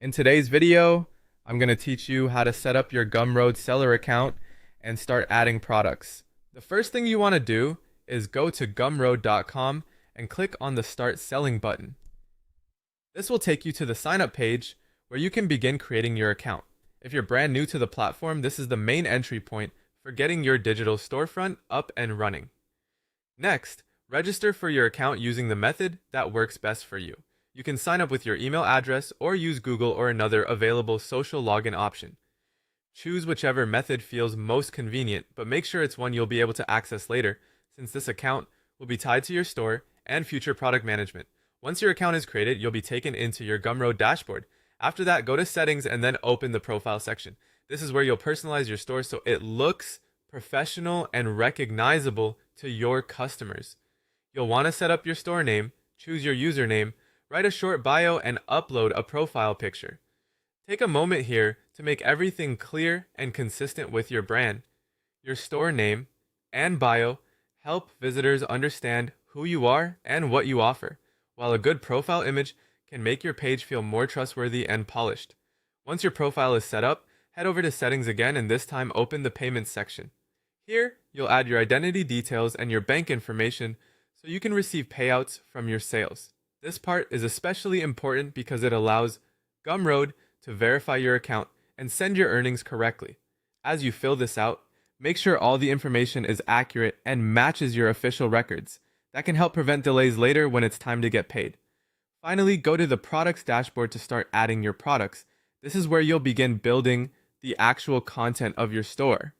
In today's video, I'm going to teach you how to set up your Gumroad seller account and start adding products. The first thing you want to do is go to gumroad.com and click on the Start Selling button. This will take you to the sign up page where you can begin creating your account. If you're brand new to the platform, this is the main entry point for getting your digital storefront up and running. Next, register for your account using the method that works best for you. You can sign up with your email address or use Google or another available social login option. Choose whichever method feels most convenient, but make sure it's one you'll be able to access later, since this account will be tied to your store and future product management. Once your account is created, you'll be taken into your Gumroad dashboard. After that, go to settings and then open the profile section. This is where you'll personalize your store so it looks professional and recognizable to your customers. You'll want to set up your store name, choose your username, write a short bio, and upload a profile picture. Take a moment here to make everything clear and consistent with your brand. Your store name and bio help visitors understand who you are and what you offer, while a good profile image can make your page feel more trustworthy and polished. Once your profile is set up, head over to settings again and this time open the payments section. Here, you'll add your identity details and your bank information so you can receive payouts from your sales. This part is especially important because it allows Gumroad to verify your account and send your earnings correctly. As you fill this out, make sure all the information is accurate and matches your official records. That can help prevent delays later when it's time to get paid. Finally, go to the products dashboard to start adding your products. This is where you'll begin building the actual content of your store.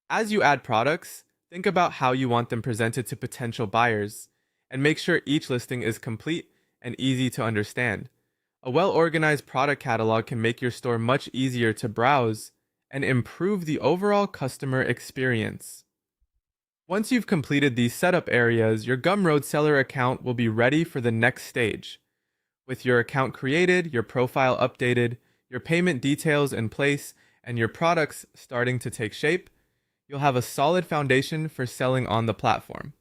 As you add products, think about how you want them presented to potential buyers, and make sure each listing is complete and easy to understand. A well-organized product catalog can make your store much easier to browse and improve the overall customer experience. Once you've completed these setup areas, your Gumroad seller account will be ready for the next stage. With your account created, your profile updated, your payment details in place, and your products starting to take shape, you'll have a solid foundation for selling on the platform.